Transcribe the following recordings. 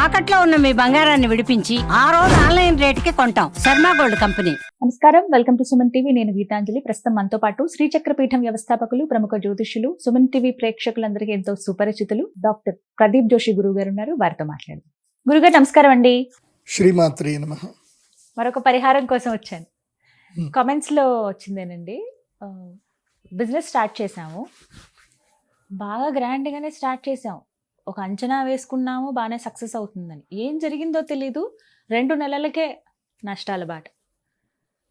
తాకట్లో ఉన్న మీ బంగారాన్ని విడిపించి ఆ రోజు ఆన్లైన్ రేటుకి కొంటాం. Sharma gold company. నమస్కారం, వెల్కమ్ టు సుమన్ టీవీ. నేను గీతాంజలి. ప్రస్తుతం మనతో పాటు శ్రీచక్రపీఠం వ్యవస్థాపకులు, ప్రముఖ జ్యోతిష్యులు, సుమన్ టీవీ ప్రేక్షకులందరికీ ఎంతో సుపరిచితులు డాక్టర్ ప్రదీప్ జోషి గురువు గారు ఉన్నారు. వారితో మాట్లాడదాం. గురుగారు నమస్కారం అండి. శ్రీమాత్రే నమః. మరొక పరిహారం కోసం వచ్చాను. కామెంట్స్ లో వచ్చిందేనండి, బిజినెస్ స్టార్ట్ చేసాము, బాగా గ్రాండ్ గానే స్టార్ట్ చేసాము, ఒక అంచనా వేసుకున్నాము, బాగానే సక్సెస్ అవుతుందని. ఏం జరిగిందో తెలీదు, 2 నెలలకే నష్టాల బాట.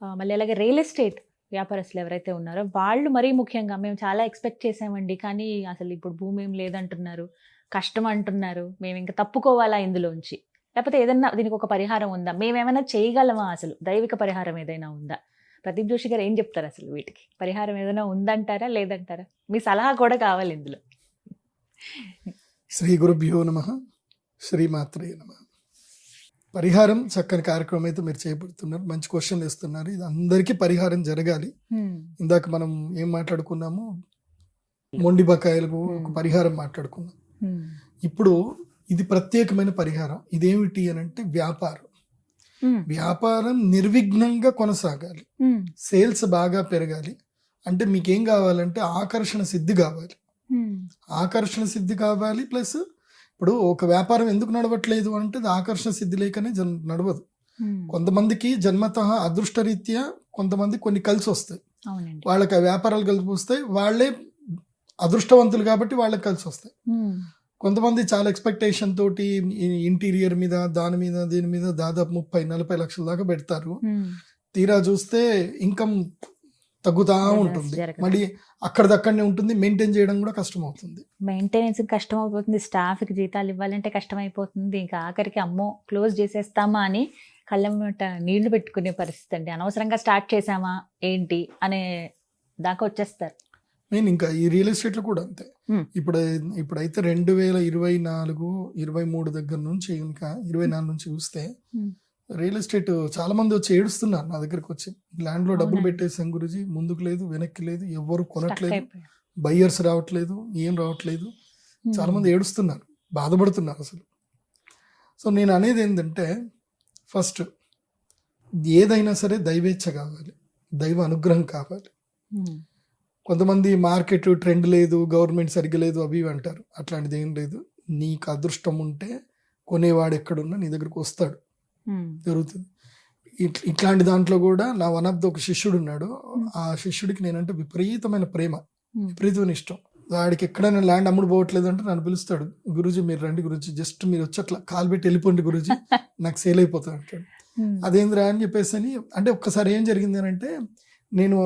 మళ్ళీ అలాగే రియల్ ఎస్టేట్ వ్యాపారస్తులు ఎవరైతే ఉన్నారో వాళ్ళు మరీ ముఖ్యంగా, మేము చాలా ఎక్స్పెక్ట్ చేసామండి, కానీ అసలు ఇప్పుడు భూమి ఏం లేదంటున్నారు, కష్టం అంటున్నారు, మేము ఇంకా తప్పుకోవాలా ఇందులోంచి, లేకపోతే ఏదన్నా దీనికి ఒక పరిహారం ఉందా, మేమేమైనా చేయగలమా, అసలు దైవిక పరిహారం ఏదైనా ఉందా? ప్రదీప్ జోషి గారు ఏం చెప్తారు, అసలు వీటికి పరిహారం ఏదైనా ఉందంటారా లేదంటారా? మీ సలహా కూడా కావాలి ఇందులో. శ్రీ గురుభ్యో నమః. శ్రీమాత్రే నమః. పరిహారం చక్కని కార్యక్రమం అయితే మీరు చేపడుతున్నారు. మంచి క్వశ్చన్ ఇస్తున్నారు. ఇది అందరికీ పరిహారం జరగాలి. ఇందాక మనం ఏం మాట్లాడుకున్నాము, మొండి బకాయిలకు ఒక పరిహారం మాట్లాడుకున్నాం. ఇప్పుడు ఇది ప్రత్యేకమైన పరిహారం. ఇదేమిటి అని అంటే వ్యాపారం. వ్యాపారం నిర్విఘ్నంగా కొనసాగాలి, సేల్స్ బాగా పెరగాలి. అంటే మీకేం కావాలంటే ఆకర్షణ సిద్ధి కావాలి. ఆకర్షణ సిద్ధి కావాలి. ప్లస్ ఇప్పుడు ఒక వ్యాపారం ఎందుకు నడవట్లేదు అంటే ఆకర్షణ సిద్ధి లేకనే నడవదు. కొంతమందికి జన్మతః అదృష్టరీత్యా కొంతమంది కొన్ని కలిసి వస్తాయి, వాళ్ళకి ఆ వ్యాపారాలు కలిసి వస్తాయి, వాళ్ళే అదృష్టవంతులు కాబట్టి వాళ్ళకి కలిసి వస్తాయి. కొంతమంది చాలా ఎక్స్పెక్టేషన్ తోటి ఇంటీరియర్ మీద దాని మీద దీని మీద దాదాపు 30-40 లక్షల దాకా పెడతారు. తీరా చూస్తే ఇన్కమ్ తగ్గుతా ఉంటుంది, మళ్ళీ అక్కడదక్కడనే ఉంటుంది. మెయింటైన్ చేయడం కూడా కష్టం అవుతుంది, మెయింటెనెన్స్ కష్టం అయిపోతుంది, స్టాఫ్కి జీతాలు ఇవ్వాలంటే కష్టం అయిపోతుంది. ఇంకా ఆఖరికి అమ్మో క్లోజ్ చేసేస్తామా అని కళ్ళమ్మట నీళ్లు పెట్టుకునే పరిస్థితి అండి. అనవసరంగా స్టార్ట్ చేసామా ఏంటి అనే దాకా వచ్చేస్తారు. నేను ఇంకా ఈ రియల్ ఎస్టేట్ లో కూడా అంతే. ఇప్పుడైతే 2024-23 దగ్గర నుంచి ఇంకా 24 నుంచి చూస్తే రియల్ ఎస్టేట్ చాలా మంది వచ్చి ఏడుస్తున్నారు నా దగ్గరకు వచ్చి. ల్యాండ్ లో డబ్బులు పెట్టేసాం గురుజీ, ముందుకు లేదు వెనక్కి లేదు, ఎవరు కొనట్లేదు, బయ్యర్స్ రావట్లేదు, ఏం రావట్లేదు. చాలా మంది ఏడుస్తున్నారు, బాధపడుతున్నారు అసలు. సో నేను అనేది ఏంటంటే, ఫస్ట్ ఏదైనా సరే దైవేచ్ఛ కావాలి, దైవ అనుగ్రహం కావాలి. కొంతమంది మార్కెట్ ట్రెండ్ లేదు, గవర్నమెంట్ సరిగ్గా లేదు, అవి అంటారు. అట్లాంటిది ఏం లేదు. నీకు అదృష్టం ఉంటే కొనేవాడు ఎక్కడున్నా నీ దగ్గరకు వస్తాడు, జరుగుతుంది. ఇట్లాంటి దాంట్లో కూడా నా వన్ ఆఫ్ ద ఒక శిష్యుడు ఉన్నాడు. ఆ శిష్యుడికి నేనంటే విపరీతమైన ప్రేమ, విపరీతమైన ఇష్టం. వాడికి ఎక్కడైనా ల్యాండ్ అమ్ముడు పోవట్లేదు అంటే నన్ను పిలుస్తాడు, గురూజీ మీరు రండి గురూజీ, జస్ట్ మీరు వచ్చి అట్లా కాలు పెట్టి వెళ్ళిపోండి గురూజీ, నాకు సేల్ అయిపోతుంది అంటాడు. అదేంద్రా అని చెప్పేసి అని. అంటే ఒక్కసారి ఏం జరిగింది అని అంటే, నేను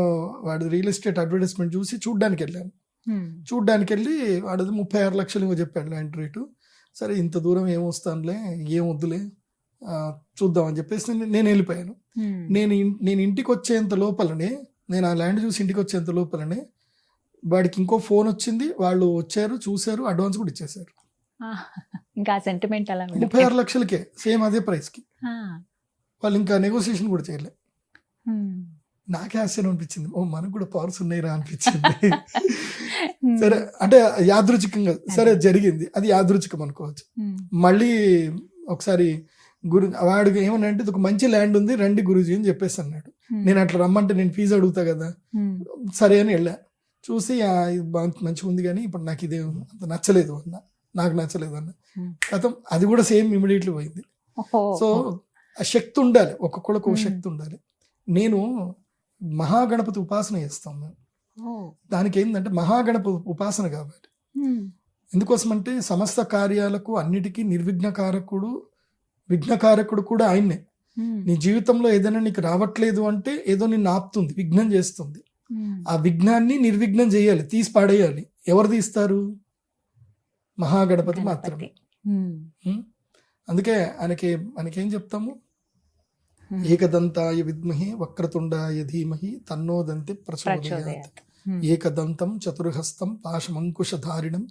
వాడు రియల్ ఎస్టేట్ అడ్వర్టైజ్మెంట్ చూసి చూడ్డానికి వెళ్ళాను. చూడ్డానికి వెళ్ళి వాడు 36 లక్షలు ఏమో చెప్పాడు ల్యాండ్ రేటు. సరే ఇంత దూరం ఏమొస్తానులే, ఏం వద్దులే చూద్దామని చెప్పేసి నేను వెళ్ళిపోయాను. నేను ఇంటికి వచ్చేంత లోపలనే, నేను ఆ ల్యాండ్ చూసి ఇంటికి వచ్చేంత లోపలనే వాడికి ఇంకో ఫోన్ వచ్చింది. వాళ్ళు వచ్చారు, చూశారు, అడ్వాన్స్ కూడా ఇచ్చేసారు. ఇంకా సెంటిమెంట్ అలా 36 లక్షలకే సేమ్ అదే ప్రైస్కి. వాళ్ళు ఇంకా నెగోసియేషన్ కూడా చేయలే. నాకే ఆశ్చర్యం అనిపించింది, ఓ మనకు కూడా పవర్స్ ఉన్నాయిరా అనిపించింది. సరే అంటే యాదృచ్ఛికంగా సరే జరిగింది, అది యాదృచ్ఛికం అనుకోవచ్చు. మళ్ళీ ఒకసారి వాడికి ఏమన్నా అంటే ఒక మంచి ల్యాండ్ ఉంది రండి గురూజీ అని చెప్పేసి అన్నాడు. నేను అట్లా రమ్మంటే నేను ఫీజు అడుగుతా కదా, సరే అని వెళ్ళా. చూసి మంచిగా ఉంది కానీ ఇప్పుడు నాకు ఇదే అంత నచ్చలేదు అన్న, నాకు నచ్చలేదు అన్న కథం. అది కూడా సేమ్ ఇమీడియట్లీ పోయింది. సో ఆ శక్తి ఉండాలి, ఒక్కొక్కళ్ళకు ఒక శక్తి ఉండాలి. నేను మహాగణపతి ఉపాసన చేస్తాం మేము. దానికి ఏంటంటే మహాగణపతి ఉపాసన కావాలి. ఎందుకోసం అంటే సమస్త కార్యాలకు అన్నిటికీ విఘ్నకారకుడు కూడా ఆయన్నే. నీ జీవితంలో ఏదైనా నీకు రావట్లేదు అంటే ఏదో నిన్ను ఆపుతుంది, విఘ్నం చేస్తుంది. ఆ విఘ్నాన్ని నిర్విఘ్నం చేయాలి, తీసి పాడేయాలి. ఎవరు తీస్తారు? మహాగణపతి మాత్రమే. అందుకే ఆయనకేం చెప్తాము, ఏకదంతాయ విద్మహే వక్రతుండాయ ధీమహి తన్నో దంతి ప్రచోదయాత్. ఏకదంతం చతుర్హస్తం పాశమంకుశధారిణం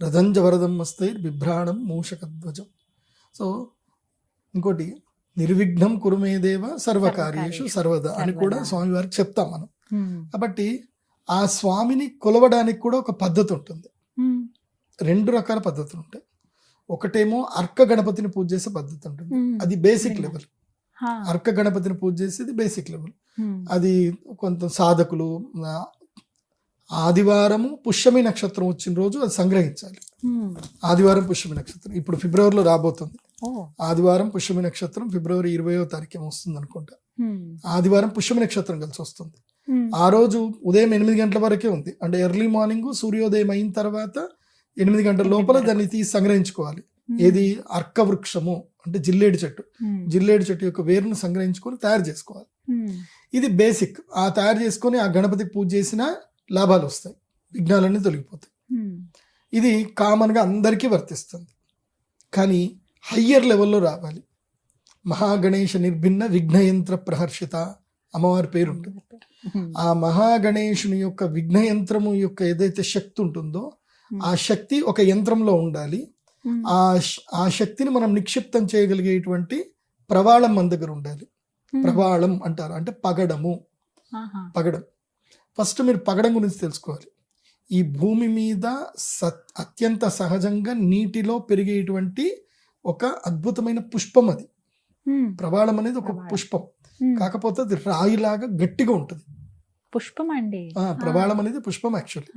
రథంజవరదం మస్తైర్ బిభ్రాణం మూషకధ్వజం. సో ఇంకోటి నిర్విఘ్నం కురుమేదేవ సర్వకార్యేషు సర్వదా అని కూడా స్వామివారికి చెప్తాం మనం. కాబట్టి ఆ స్వామిని కొలవడానికి కూడా ఒక పద్ధతి ఉంటుంది. 2 రకాల పద్ధతులు ఉంటాయి. ఒకటేమో అర్క గణపతిని పూజ చేసే పద్ధతి ఉంటుంది, అది బేసిక్ లెవెల్. అర్క గణపతిని పూజ చేసేది బేసిక్ లెవెల్. అది కొంత సాధకులు ఆదివారము పుష్యమి నక్షత్రం వచ్చిన రోజు అది సంగ్రహించాలి. ఆదివారం పుష్యమి నక్షత్రం ఇప్పుడు ఫిబ్రవరిలో రాబోతుంది. ఆదివారం పుష్యమి నక్షత్రం ఫిబ్రవరి 20వ తారీఖు వస్తుంది అనుకుంటా. ఆదివారం పుష్యమి నక్షత్రం కలిసి వస్తుంది. ఆ రోజు ఉదయం 8 గంటల వరకే ఉంది, అంటే ఎర్లీ మార్నింగ్ సూర్యోదయం అయిన తర్వాత 8 గంటల లోపల దాన్ని తీసి సంగ్రహించుకోవాలి. ఏది అర్క వృక్షము అంటే జిల్లేడు చెట్టు, జిల్లేడు చెట్టు యొక్క వేరును సంగ్రహించుకొని తయారు చేసుకోవాలి. ఇది బేసిక్. ఆ తయారు చేసుకొని ఆ గణపతికి పూజ చేసిన లాభాలు వస్తాయి, విఘ్నాలన్నీ తొలగిపోతాయి. ఇది కామన్గా అందరికీ వర్తిస్తుంది. కానీ హయ్యర్ లెవెల్లో రావాలి. మహాగణేష నిర్భిన్న విఘ్నయంత్ర ప్రహర్షిత అమ్మవారి పేరు ఉంటుంది. ఆ మహాగణేషుని యొక్క విఘ్నయంత్రము యొక్క ఏదైతే శక్తి ఉంటుందో ఆ శక్తి ఒక యంత్రంలో ఉండాలి. ఆ శక్తిని మనం నిక్షిప్తం చేయగలిగేటువంటి ప్రవాళం మన దగ్గర ఉండాలి. ప్రవాళం అంటారు అంటే పగడము. పగడం ఫస్ట్ మీరు పగడం గురించి తెలుసుకోవాలి. ఈ భూమి మీద అత్యంత సహజంగా నీటిలో పెరిగేటువంటి ఒక అద్భుతమైన పుష్పం అది. ప్రవాళం అనేది ఒక పుష్పం, కాకపోతే అది రాయిలాగా గట్టిగా ఉంటుంది. పుష్పం అండి. ప్రవాళం అనేది పుష్పం యాక్చువల్లీ.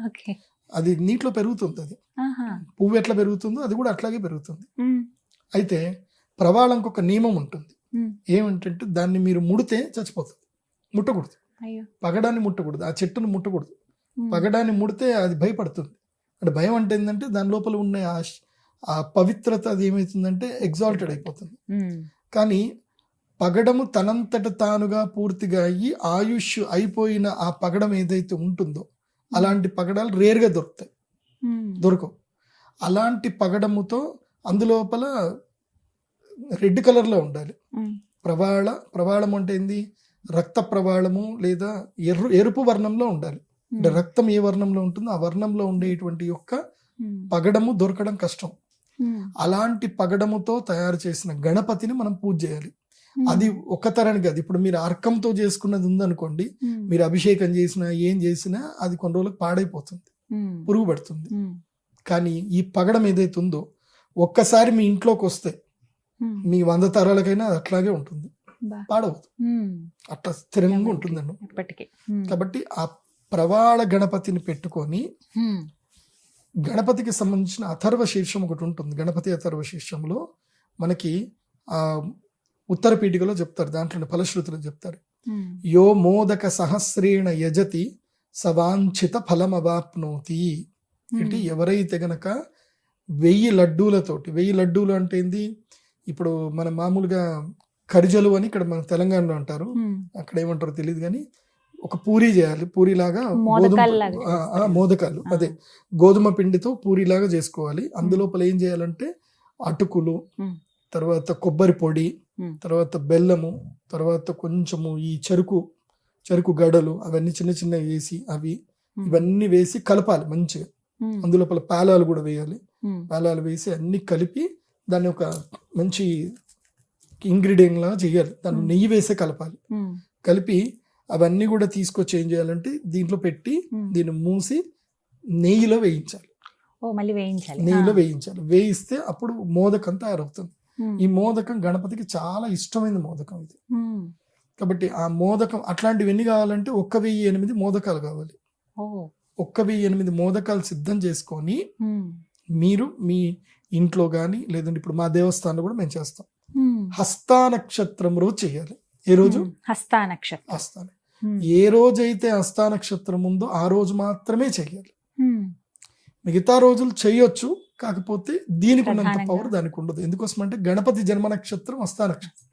అది నీటిలో పెరుగుతుంది. అది పువ్వు ఎట్లా పెరుగుతుందో అది కూడా అట్లాగే పెరుగుతుంది. అయితే ప్రవాళంకి ఒక నియమం ఉంటుంది. ఏమంటే దాన్ని మీరు ముడితే చచ్చిపోతుంది, ముట్టకూడదు. పగడాన్ని ముట్టకూడదు, ఆ చెట్టును ముట్టకూడదు. పగడాన్ని ముడితే అది భయపడుతుంది. అంటే భయం అంటే ఏంటంటే దాని లోపల ఉన్న ఆ పవిత్రత అది ఏమవుతుందంటే ఎగ్జాల్టెడ్ అయిపోతుంది. కానీ పగడము తనంతట తానుగా పూర్తిగా అయ్యి ఆయుష్ అయిపోయిన ఆ పగడం ఏదైతే ఉంటుందో అలాంటి పగడాలు రేర్గా దొరకవు. అలాంటి పగడముతో అందులోపల రెడ్ కలర్లో ఉండాలి. ప్రవాళం అంటే ఏంది, రక్త ప్రవాళము లేదా ఎరుపు వర్ణంలో ఉండాలి. అంటే రక్తం ఏ వర్ణంలో ఉంటుందో ఆ వర్ణంలో ఉండేటువంటి యొక్క పగడము దొరకడం కష్టం. అలాంటి పగడముతో తయారు చేసిన గణపతిని మనం పూజ చేయాలి. అది ఒక తరానికి కాదు. ఇప్పుడు మీరు అర్కంతో చేసుకున్నది ఉందనుకోండి, మీరు అభిషేకం చేసినా ఏం చేసినా అది కొన్ని రోజులకు పాడైపోతుంది, పురుగు పడుతుంది. కానీ ఈ పగడం ఏదైతే ఉందో ఒక్కసారి మీ ఇంట్లోకి వస్తే మీ 100 తరాలకైనా అది అట్లాగే ఉంటుంది, పాడవద్దు, అట్లా స్థిరంగా ఉంటుందండి ఇప్పటికీ. కాబట్టి ఆ ప్రవాళ గణపతిని పెట్టుకొని గణపతికి సంబంధించిన అథర్వ శీర్షం ఒకటి ఉంటుంది. గణపతి అథర్వ శీర్షంలో మనకి ఆ ఉత్తర పీఠికలో చెప్తారు, దాంట్లో ఫలశ్రుతులు చెప్తారు. యో మోదక సహస్రేణ యజతి సవాంఛిత ఫలమవాప్నోతి. అంటే ఎవరైతే గనక 1000 లడ్డూలతోటి, 1000 లడ్డూలు అంటే ఏంది, ఇప్పుడు మన మామూలుగా కరిజలు అని ఇక్కడ మన తెలంగాణలో అంటారు, అక్కడ ఏమంటారో తెలియదు, కానీ ఒక పూరి చేయాలి. పూరిలాగా మోదకాలు అదే గోధుమ పిండితో పూరిలాగా చేసుకోవాలి. అందులోపల ఏం చేయాలంటే అటుకులు, తర్వాత కొబ్బరి పొడి, తర్వాత బెల్లము, తర్వాత కొంచెము ఈ చెరుకు గడలు అవన్నీ చిన్న చిన్నవి వేసి ఇవన్నీ వేసి కలపాలి మంచిగా. అందులోపల పేలాలు కూడా వేయాలి. పేలాలు వేసి అన్ని కలిపి దాన్ని ఒక మంచి ఇంగ్రీడియంట్ లాగా చేయాలి. దాన్ని నెయ్యి వేసే కలపాలి. కలిపి అవన్నీ కూడా తీసుకొచ్చి ఏం చేయాలంటే దీంట్లో పెట్టి దీన్ని మూసి నెయ్యిలో వేయించాలి. నెయ్యిలో వేయించాలి. వేయిస్తే అప్పుడు మోదకం తయారవుతుంది. ఈ మోదకం గణపతికి చాలా ఇష్టమైన మోదకం ఇది. కాబట్టి ఆ మోదకం అట్లాంటివి ఎన్ని కావాలంటే 1008 మోదకాలు కావాలి. 1008 మోదకాలు సిద్ధం చేసుకొని మీరు మీ ఇంట్లో కానీ లేదంటే ఇప్పుడు మా దేవస్థానంలో కూడా మేము చేస్తాం. హస్తా నక్షత్రం రోజు చేయాలి. ఏ రోజు? హస్తా. ఏ రోజైతే హస్తా నక్షత్రం ఉందో ఆ రోజు మాత్రమే చేయాలి. మిగతా రోజులు చేయొచ్చు, కాకపోతే దీనికి ఉన్నంత పవర్ దానికి ఉండదు. ఎందుకోసం అంటే గణపతి జన్మ నక్షత్రం హస్తా నక్షత్రం,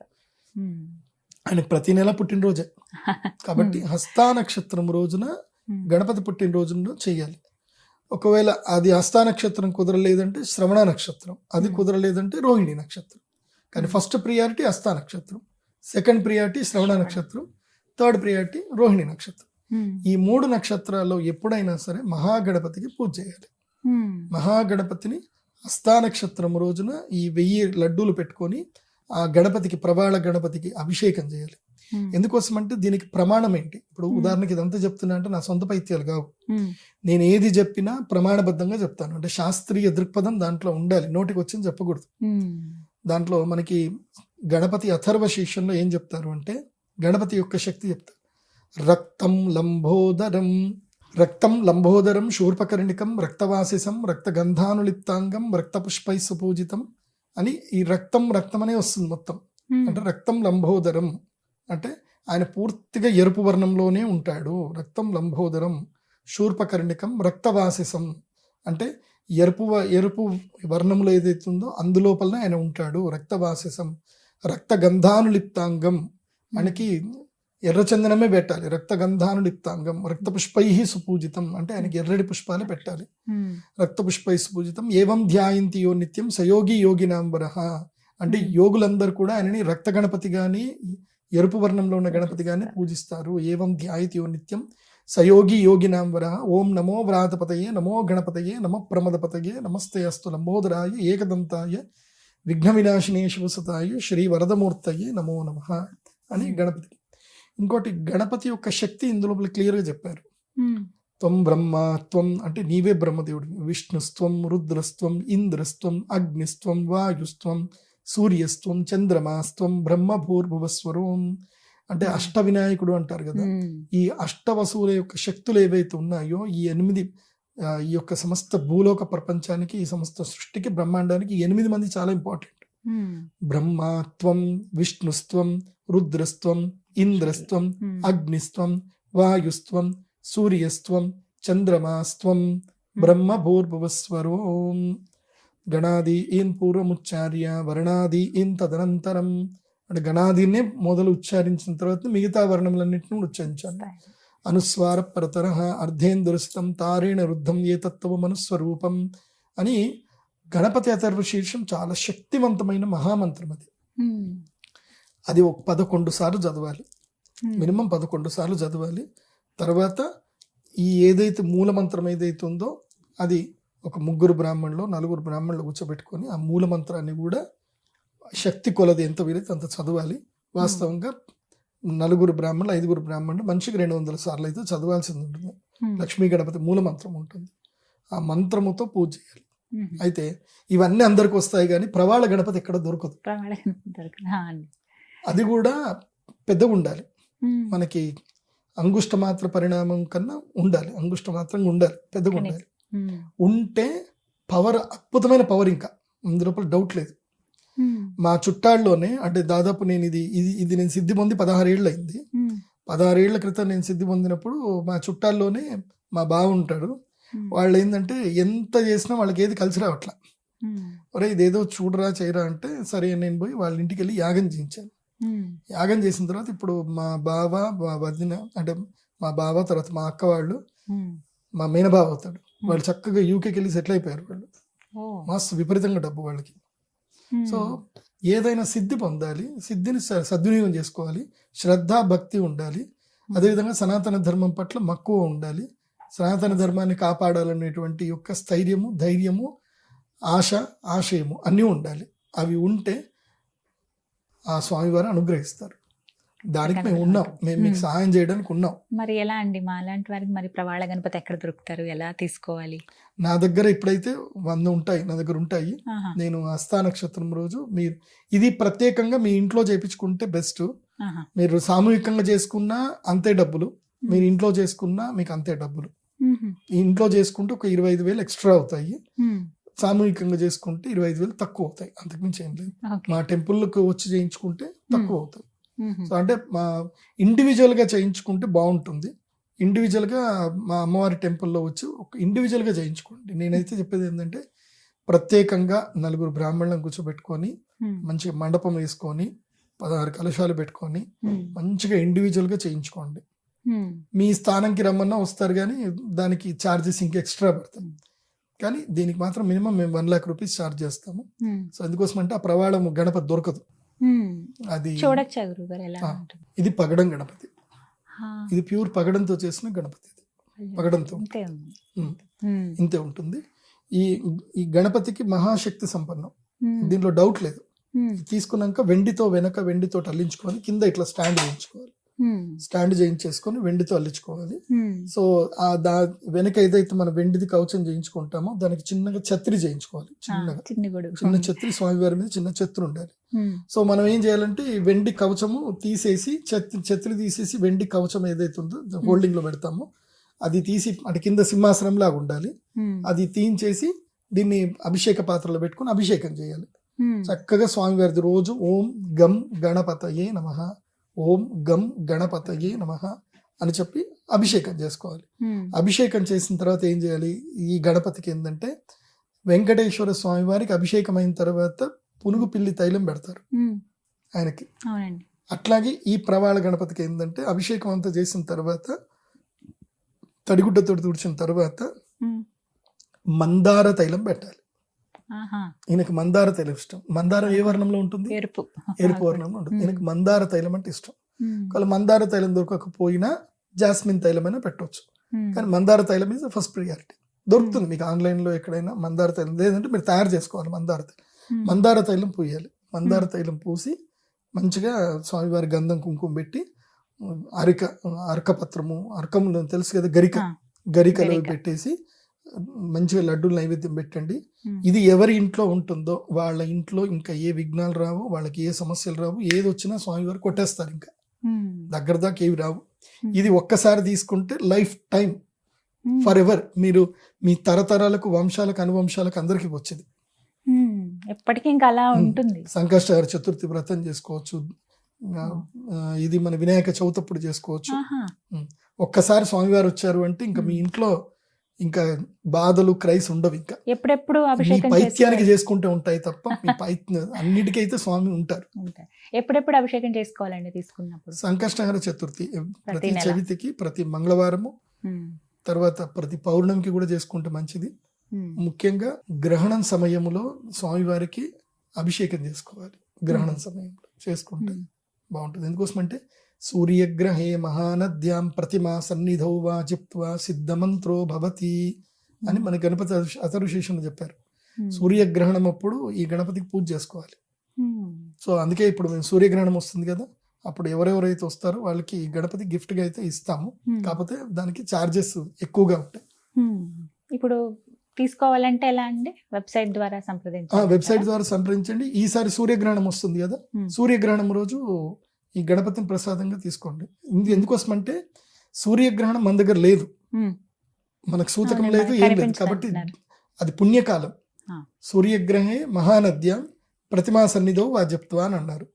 ఆయన ప్రతి నెల పుట్టినరోజే. కాబట్టి హస్తా నక్షత్రం రోజున గణపతి పుట్టినరోజున చేయాలి. ఒకవేళ అది హస్తా నక్షత్రం కుదరలేదంటే శ్రవణ నక్షత్రం, అది కుదరలేదంటే రోహిణి నక్షత్రం. కానీ ఫస్ట్ ప్రియారిటీ హస్తా నక్షత్రం, సెకండ్ ప్రియారిటీ శ్రవణ నక్షత్రం, థర్డ్ ప్రియారిటీ రోహిణి నక్షత్రం. ఈ 3 నక్షత్రాల్లో ఎప్పుడైనా సరే మహాగణపతికి పూజ చేయాలి. మహాగణపతిని హస్తా నక్షత్రం రోజున ఈ 1000 లడ్డూలు పెట్టుకొని ఆ గణపతికి, ప్రవాళ గణపతికి అభిషేకం చేయాలి. ఎందుకోసం అంటే దీనికి ప్రమాణం ఏంటి? ఇప్పుడు ఉదాహరణకి ఇదంతా చెప్తున్నా అంటే నా సొంత పైత్యాలు కావు. నేను ఏది చెప్పినా ప్రమాణబద్ధంగా చెప్తాను. అంటే శాస్త్రీయ దృక్పథం దాంట్లో ఉండాలి, నోటికి వచ్చింది చెప్పకూడదు. దాంట్లో మనకి గణపతి అథర్వ శీర్షంలో ఏం చెప్తారు అంటే గణపతి యొక్క శక్తి చెప్తారు. రక్తం లంబోదరం శూర్పకర్ణికం రక్తవాసిసం రక్తగంధానులిప్తాంగం రక్తపుష్పై సుపూజితం అని ఈ రక్తం అనే వస్తుంది మొత్తం. అంటే రక్తం లంబోదరం అంటే ఆయన పూర్తిగా ఎరుపు వర్ణంలోనే ఉంటాడు. రక్తం లంబోదరం శూర్పకర్ణికం రక్తవాసిసం అంటే ఎరుపు వర్ణంలో ఏదైతే ఉందో అందులోపలనే ఆయన ఉంటాడు. రక్తవాసిసం రక్తగంధానులిప్తాంగం ఆయనకి ఎర్రచందనమే పెట్టాలి. రక్తగంధానులిప్తాంగం రక్తపుష్పై సుపూజితం అంటే ఆయనకి ఎర్రటి పుష్పాలే పెట్టాలి. రక్తపుష్పై సుపూజితం ఏవం ధ్యాయంతి యో నిత్యం సయోగి యోగినాంబరః అంటే యోగులందరూ కూడా ఆయనని రక్త గణపతి గాని ఎరుపు వర్ణంలో ఉన్న గణపతి గాని పూజిస్తారు. ఏవం ధ్యాయతి యో నిత్యం సయోగి యోగినాంబరః ఓం నమో వ్రాతపతయే నమో గణపతయే నమ ప్రమదపతయే నమస్తే అస్తు లంబోదరాయ ఏకదంతాయ విఘ్న వినాశినే శివసుతాయ శ్రీ వరదమూర్తయే నమో నమః అని గణపతికి. ఇంకోటి గణపతి యొక్క శక్తి ఇందులో క్లియర్గా చెప్పారు. త్వం బ్రహ్మ త్వం అంటే నీవే బ్రహ్మదేవుడు. విష్ణుస్త్వం రుద్రస్త్వం ఇంద్రస్త్వం అగ్నిస్త్వం వాయుస్త్వం సూర్యస్త్వం చంద్రమాస్త్వం బ్రహ్మ భూర్భువస్వరం అంటే అష్ట వినాయకుడు అంటారు కదా. ఈ అష్టవసువుల యొక్క శక్తులు ఏవైతే ఉన్నాయో ఈ 8 ఈ యొక్క సమస్త భూలోక ప్రపంచానికి ఈ సమస్త సృష్టికి బ్రహ్మాండానికి 8 మంది చాలా ఇంపార్టెంట్. బ్రహ్మత్వం విష్ణుస్త్వం రుద్రస్త్వం ఇంద్రస్త్వం అగ్నిస్త్వం వాయుస్త్వం సూర్యస్త్వం చంద్రమాస్త్వం బ్రహ్మ భూర్భువస్వరం గణాది ఈన్ పూర్వముచ్చార్య వర్ణాది ఈన్ తదనంతరం అంటే గణాదినే మొదలు ఉచ్చారించిన తర్వాత మిగతా వర్ణములన్నింటినీ ఉచ్చరించాలి. అనుస్వార పరతర అర్ధేందురసితం తారేణ రుద్ధం ఏ తత్వం అనుస్వరూపం అని గణపతి అథర్వ శీర్షం చాలా శక్తివంతమైన మహామంత్రం. అది ఒక 11 సార్లు చదవాలి, మినిమం 11 సార్లు చదవాలి. తర్వాత ఈ ఏదైతే మూల మంత్రం ఏదైతే ఉందో అది ఒక 3 బ్రాహ్మణులు 4 బ్రాహ్మణులు కూర్చోబెట్టుకొని ఆ మూల మంత్రాన్ని కూడా శక్తి కొలది ఎంత వీలైతే అంత చదవాలి. వాస్తవంగా 4 బ్రాహ్మణులు 5 బ్రాహ్మణులు మనిషికి 200 సార్లు అయితే చదవాల్సింది ఉంటుంది. లక్ష్మీ గణపతి మూల మంత్రం ఉంటుంది, ఆ మంత్రముతో పూజ చేయాలి. అయితే ఇవన్నీ అందరికి వస్తాయి కానీ ప్రవాళ గణపతి ఎక్కడ దొరకదు. అది కూడా పెద్దగా ఉండాలి, మనకి అంగుష్ట మాత్ర పరిణామం కన్నా ఉండాలి, అంగుష్ట మాత్రంగా ఉండాలి, పెద్దగా ఉండాలి. ఉంటే పవర్ అద్భుతమైన పవర్, ఇంకా అందులో డౌట్ లేదు. మా చుట్టాల్లోనే అంటే దాదాపు నేను ఇది నేను సిద్ధి పొంది 16 ఏళ్ళు అయింది. 16 ఏళ్ల క్రితం నేను సిద్ధి పొందినప్పుడు మా చుట్టాల్లోనే మా బావ ఉంటాడు. వాళ్ళు ఏంటంటే ఎంత చేసినా వాళ్ళకి ఏది కలిసి రావట్లా. ఒరే ఇదేదో చూడరా చేయరా అంటే సరే నేను పోయి వాళ్ళ ఇంటికి వెళ్ళి యాగం చేయించాను. యాగం చేసిన తర్వాత ఇప్పుడు మా బావ మా వదిన అంటే మా బావ తర్వాత మా అక్క వాళ్ళు మా మేనబావ అవుతాడు. వాళ్ళు చక్కగా యూకేకి వెళ్ళి సెటిల్ అయిపోయారు. వాళ్ళు మస్తు విపరీతంగా డబ్బు వాళ్ళకి. సో ఏదైనా సిద్ధి పొందాలి, సిద్ధిని సద్వినియోగం చేసుకోవాలి, శ్రద్ధ భక్తి ఉండాలి, అదేవిధంగా సనాతన ధర్మం పట్ల మక్కువ ఉండాలి, సనాతన ధర్మాన్ని కాపాడాలనేటువంటి యొక్క స్థైర్యము ధైర్యము ఆశయము అన్నీ ఉండాలి. అవి ఉంటే ఆ స్వామివారు అనుగ్రహిస్తారు. దానికి మేము ఉన్నాం, మేము మీకు సహాయం చేయడానికి ఉన్నాం. మరి ఎలా అండి మా అలాంటి వారికి మరి ప్రవాళ గణపతి ఎక్కడ దొరుకుతారు, ఎలా తీసుకోవాలి? నా దగ్గర ఇప్పుడైతే 100 ఉంటాయి, నా దగ్గర ఉంటాయి. నేను హస్తా నక్షత్రం రోజు మీరు ఇది ప్రత్యేకంగా మీ ఇంట్లో చేయించుకుంటే బెస్ట్. మీరు సామూహికంగా చేసుకున్నా అంతే డబ్బులు, మీరు ఇంట్లో చేసుకున్నా మీకు అంతే డబ్బులు. ఇంట్లో చేసుకుంటే ఒక 25,000 ఎక్స్ట్రా అవుతాయి, సామూహికంగా చేసుకుంటే 25,000 తక్కువ అవుతాయి, అంతకుమించి ఏం లేదు. మా టెంపుల్కి వచ్చి చేయించుకుంటే తక్కువ అవుతాయి. సో అంటే మా ఇండివిజువల్గా చేయించుకుంటే బాగుంటుంది. ఇండివిజువల్గా మా అమ్మవారి టెంపుల్లో వచ్చి ఒక ఇండివిజువల్గా చేయించుకోండి. నేనైతే చెప్పేది ఏంటంటే ప్రత్యేకంగా 4 బ్రాహ్మణులను కూర్చోబెట్టుకొని మంచిగా మండపం వేసుకొని 16 కలశాలు పెట్టుకొని మంచిగా ఇండివిజువల్గా చేయించుకోండి. మీ స్థానంకి రమ్మన్నా వస్తారు కానీ దానికి ఛార్జెస్ ఇంకా ఎక్స్ట్రా పడతాయి. కానీ దీనికి మాత్రం మినిమం మేము 1 lakh rupees ఛార్జ్ చేస్తాము. సో అందుకోసం అంటే ఆ ప్రవాళం గణపతి దొరకదు. అది ఇది పగడం గణపతి, ఇది ప్యూర్ పగడంతో చేసిన గణపతి. పగడంతో ఇంతే ఉంటుంది. ఈ గణపతికి మహాశక్తి సంపన్నం, దీంట్లో డౌట్ లేదు. తీసుకున్నాక వెండితో అల్లించుకొని కింద ఇట్లా స్టాండ్ చేయించుకోవాలి. స్టాండ్ చేయించేసుకొని వెండితో అల్లించుకోవాలి. సో వెనక ఏదైతే మనం వెండిది కవచం చేయించుకుంటామో దానికి చిన్నగా ఛత్రి చేయించుకోవాలి. చిన్న ఛత్రి, స్వామివారి మీద చిన్న ఛత్రి ఉండాలి. సో మనం ఏం చేయాలంటే ఈ వెండి కవచము తీసేసి ఛత్రి తీసేసి వెండి కవచం ఏదైతే ఉందో హోల్డింగ్ లో పెడతామో అది తీసి అటు కింద సింహాసనం లాగా ఉండాలి. అది తీయించేసి దీన్ని అభిషేక పాత్రలో పెట్టుకుని అభిషేకం చేయాలి. చక్కగా స్వామివారిది రోజు ఓం గం గణపతయే నమః, ఓం గం గణపతయే నమః అని చెప్పి అభిషేకం చేసుకోవాలి. అభిషేకం చేసిన తర్వాత ఏం చేయాలి, ఈ గణపతికి ఏంటంటే వెంకటేశ్వర స్వామి వారికి అభిషేకం అయిన తర్వాత పునుగు పిల్లి తైలం పెడతారు ఆయనకి. అట్లాగే ఈ ప్రవాళ గణపతికి ఏంటంటే అభిషేకం అంతా చేసిన తర్వాత తడిగుడ్డతో తుడిచిన తర్వాత మందార తైలం పెట్టాలి. ఈయనకి మందార తైలం ఇష్టం. మందారం ఏ వర్ణంలో ఉంటుంది? ఎరుపు వర్ణంలో ఉంటుంది. ఈయనకి మందార తైలం అంటే ఇష్టం. ఒకవేళ మందార తైలం దొరకకపోయినా జాస్మిన్ తైలం అయినా పెట్టవచ్చు. కానీ మందార తైలం ఇస్ ఫస్ట్ ప్రియారిటీ. దొరుకుతుంది మీకు ఆన్లైన్ లో ఎక్కడైనా మందార తైలం. లేదంటే మీరు తయారు చేసుకోవాలి మందార తైలం. మందార తైలం పూయాలి. మందార తైలం పూసి మంచిగా స్వామివారి గంధం కుంకుమ పెట్టి అరకపత్రము, అరకము తెలుసు కదా, గరికలు పెట్టేసి మంచిగా లడ్డూలు నైవేద్యం పెట్టండి. ఇది ఎవరి ఇంట్లో ఉంటుందో వాళ్ళ ఇంట్లో ఇంకా ఏ విఘ్నాలు రావు, వాళ్ళకి ఏ సమస్యలు రావు. ఏది వచ్చినా స్వామివారు కొట్టేస్తారు, ఇంకా దగ్గర దాకా ఏవి రావు. ఇది ఒక్కసారి తీసుకుంటే లైఫ్ టైం ఫర్ ఎవర్ మీరు మీ తరతరాలకు, వంశాలకు, అనువంశాలకు అందరికి వచ్చేది. ఎప్పటికీ ఇంకా అలా ఉంటుంది. సంకష్టహర చతుర్థి వ్రతం చేసుకోవచ్చు. ఇది మన వినాయక చవితప్పుడు చేసుకోవచ్చు. ఒక్కసారి స్వామివారు వచ్చారు అంటే ఇంకా మీ ఇంట్లో ఇంకా బాధలు, క్రైస్ ఉండవు. ఇంకా ఎప్పుడెప్పుడు పైత్యానికి చేసుకుంటూ ఉంటాయి తప్ప మీ అన్నిటికైతే స్వామి ఉంటారు. ఎప్పుడెప్పుడు అభిషేకం చేసుకోవాలండి తీసుకున్నప్పుడు? సంకష్టహర చతుర్థి ప్రతి చవితికి, ప్రతి మంగళవారము, తర్వాత ప్రతి పౌర్ణమికి కూడా చేసుకుంటే మంచిది. ముఖ్యంగా గ్రహణం సమయంలో స్వామివారికి అభిషేకం చేసుకోవాలి. గ్రహణం సమయంలో చేసుకుంటే బాగుంటుంది. ఎందుకోసమంటే సూర్యగ్రహే మహానద్యాం ప్రతిమా సన్నిధౌ వా జిప్త్వా సిద్ధమంత్రో భవతి అని మన గణపతి అథర్వశీర్షంలో చెప్పారు. సూర్యగ్రహణం అప్పుడు ఈ గణపతికి పూజ చేసుకోవాలి. సో అందుకే ఇప్పుడు మేము సూర్యగ్రహణం వస్తుంది కదా, అప్పుడు ఎవరెవరైతే వస్తారో వాళ్ళకి ఈ గణపతి గిఫ్ట్ గా అయితే ఇస్తాము. కాకపోతే దానికి చార్జెస్ ఎక్కువగా ఉంటాయి. ఇప్పుడు తీసుకోవాలంటే ఎలా అండి? వెబ్సైట్ ద్వారా సంప్రదించండి. ఈసారి సూర్యగ్రహణం వస్తుంది కదా, సూర్యగ్రహణం రోజు ఈ గణపతిని ప్రసాదంగా తీసుకోండి. ఎందుకోసమంటే సూర్యగ్రహణం మన దగ్గర లేదు, మనకు సూతకం లేదు, ఏం లేదు. కాబట్టి అది పుణ్యకాలం. సూర్యగ్రహే మహానద్యాం ప్రతిమా సన్నిధౌ వాజప్త్వా అని అన్నారు.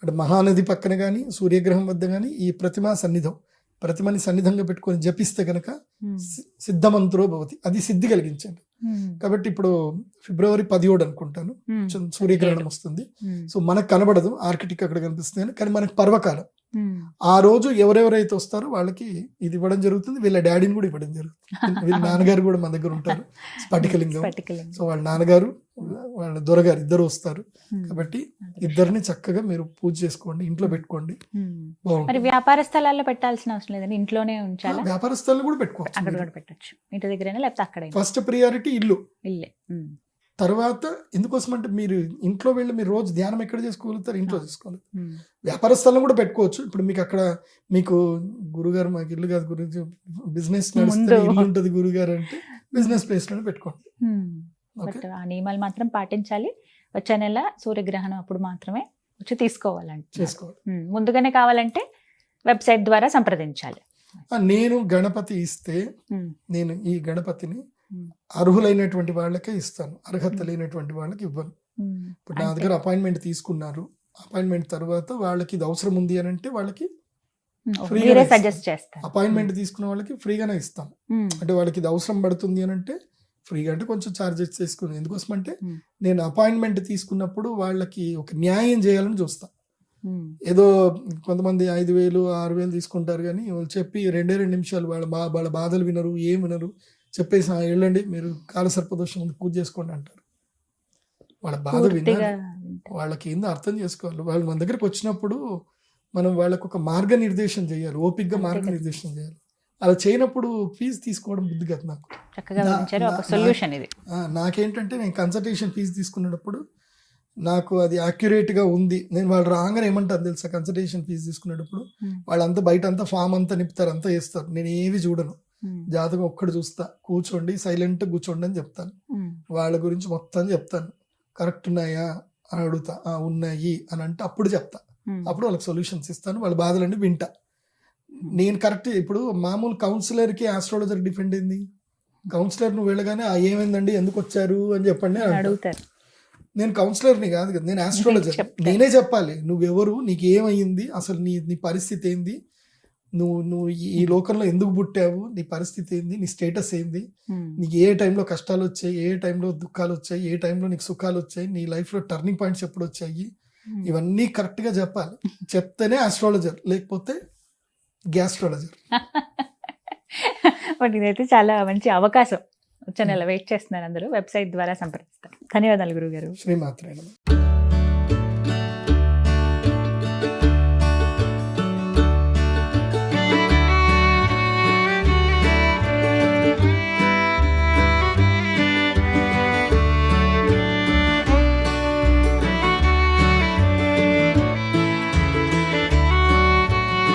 అంటే మహానది పక్కన కానీ సూర్యగ్రహం వద్ద కానీ ఈ ప్రతిమా సన్నిధం, ప్రతిమని సన్నిధంగా పెట్టుకొని జపిస్తే గనక సిద్ధమంత్రో భవతి, అది సిద్ధి కలిగించండి. కాబట్టి ఇప్పుడు ఫిబ్రవరి 17 అనుకుంటాను సూర్యగ్రహణం వస్తుంది. సో మనకు కనబడదు, ఆర్కిటిక్ అక్కడ కనిపిస్తుంది, కానీ మనకు పర్వకాలం. ఆ రోజు ఎవరెవరైతే వస్తారో వాళ్ళకి ఇది ఇవ్వడం జరుగుతుంది. వీళ్ళ డాడీని కూడా ఇవ్వడం జరుగుతుంది. వీళ్ళ నాన్నగారు కూడా మన దగ్గర ఉంటారు, స్ఫటికలింగం. సో వాళ్ళ నాన్నగారు, వాళ్ళ దొరగారు ఇద్దరు వస్తారు. కాబట్టి ఇద్దరిని చక్కగా మీరు పూజ చేసుకోండి, ఇంట్లో పెట్టుకోండి. మరి వ్యాపార స్థలాల్లో పెట్టాల్సిన అవసరం లేదండి, ఇంట్లోనే ఉంచాలా? వ్యాపార స్థలాల్లో కూడా పెట్టుకోవచ్చు, అక్కడ కూడా పెట్టచ్చు, ఇంటి దగ్గర లేకపోతే అక్కడ. ఫస్ట్ ప్రియారిటీ ఇల్లే. తర్వాత ఎందుకోసం అంటే మీరు ఇంట్లో వెళ్ళి మీరు రోజు ధ్యానం ఎక్కడ చేసుకోగలుగుతారు? ఇంట్లో చేసుకోవాలి. వ్యాపార స్థలం కూడా పెట్టుకోవచ్చు. ఇప్పుడు మీకు అక్కడ మీకు గురుగారు మాకు ఇల్లు కాదు గురించి బిజినెస్ నడుస్తుంది, ఇల్లు ఉంటుంది గురుగారు అంటే బిజినెస్ ప్లేస్ లోనే పెట్టుకోండి. ఆ నియమాలు మాత్రం పాటించాలి. వచ్చే నెల సూర్యగ్రహణం అప్పుడు మాత్రమే వచ్చి తీసుకోవాలంటే చేసుకోవాలి. ముందుగానే కావాలంటే వెబ్సైట్ ద్వారా సంప్రదించాలి. నేను గణపతి ఇస్తే నేను ఈ గణపతిని అర్హులైనటువంటి వాళ్ళకే ఇస్తాను, అర్హత లేనటువంటి వాళ్ళకి ఇవ్వను. ఇప్పుడు నా దగ్గర అపాయింట్మెంట్ తీసుకున్నారు, అపాయింట్మెంట్ తర్వాత వాళ్ళకి ఇది అవసరం ఉంది అని అంటే వాళ్ళకి ఫ్రీగా సజెస్ట్ చేస్తాను. అపాయింట్మెంట్ తీసుకున్న వాళ్ళకి ఫ్రీగానే ఇస్తాం. అంటే వాళ్ళకి ఇది అవసరం పడుతుంది అని అంటే ఫ్రీగా, అంటే కొంచెం చార్జెస్ చేసుకుని. ఎందుకోసం అంటే నేను అపాయింట్మెంట్ తీసుకున్నప్పుడు వాళ్ళకి ఒక న్యాయం చేయాలని చూస్తాను. ఏదో కొంతమంది 5,000 6,000 తీసుకుంటారు, కానీ వాళ్ళు చెప్పి 2 నిమిషాలు వాళ్ళ బాధలు వినరు, ఏం వినరు. చెప్పేసి వెళ్ళండి మీరు కాలసర్పదోషం ముందు పూజ చేసుకోండి అంటారు. వాళ్ళ బాధ వినాలి, వాళ్ళకి ఏందో అర్థం చేసుకోవాలి. వాళ్ళు మన దగ్గరకు వచ్చినప్పుడు మనం వాళ్ళకు ఒక మార్గనిర్దేశం చేయాలి, ఓపికగా మార్గనిర్దేశం చేయాలి. అలా చేయనప్పుడు ఫీజు తీసుకోవడం బుద్ధి కాదు నాకు. నాకేంటంటే నేను కన్సల్టేషన్ ఫీజు తీసుకునేటప్పుడు నాకు అది accurate గా ఉంది. నేను వాళ్ళు రాగానే ఏమంటాను తెలుసా, కన్సల్టేషన్ ఫీజు తీసుకునేటప్పుడు వాళ్ళంతా బయట అంతా ఫామ్ అంతా నింపుతారు, అంతా చేస్తారు. నేను ఏవి చూడను, జాతకం ఒక్కటి చూస్తా, కూర్చోండి సైలెంట్ కూర్చోండి అని చెప్తాను. వాళ్ళ గురించి మొత్తం చెప్తాను. కరెక్ట్ ఉన్నాయా అని అడుగుతా, ఉన్నాయి అని అంటే అప్పుడు చెప్తా. అప్పుడు వాళ్ళకి సొల్యూషన్స్ ఇస్తాను, వాళ్ళ బాధలన్నీ వింటా. నేను కరెక్ట్. ఇప్పుడు మామూలు కౌన్సిలర్కి ఆస్ట్రాలజర్ డిఫరెంట్ ఏంది? కౌన్సిలర్ నువ్వు వెళ్ళగానే ఏమైందండి, ఎందుకు వచ్చారు అని చెప్పండి అని అంటారు. అడుగుతారు. నేను కౌన్సిలర్ని కాదు కదా, నేను ఆస్ట్రాలజర్. చెప్తారు. నేనే చెప్పాలి నువ్వెవరు, నీకు ఏమైంది, అసలు నీ పరిస్థితి ఏంది, నువ్వు ఈ లోకంలో ఎందుకు పుట్టావు, నీ పరిస్థితి ఏంది, నీ స్టేటస్ ఏంది, నీకు ఏ టైంలో కష్టాలు వచ్చాయి, ఏ టైంలో దుఃఖాలు వచ్చాయి, ఏ టైంలో నీకు సుఖాలు వచ్చాయి, నీ లైఫ్లో టర్నింగ్ పాయింట్స్ ఎప్పుడు వచ్చాయి, ఇవన్నీ కరెక్ట్గా చెప్పాలి. చెప్తేనే ఆస్ట్రాలజర్, లేకపోతే గ్యాస్ట్రాలజర్. బట్ ఇదైతే చాలా మంచి అవకాశం. వచ్చే నెల వెయిట్ చేస్తున్నారు అందరూ. వెబ్సైట్ ద్వారా సంప్రదిస్తారు. ధన్యవాదాలు గురుగారు. శ్రీమాత్రేనమః.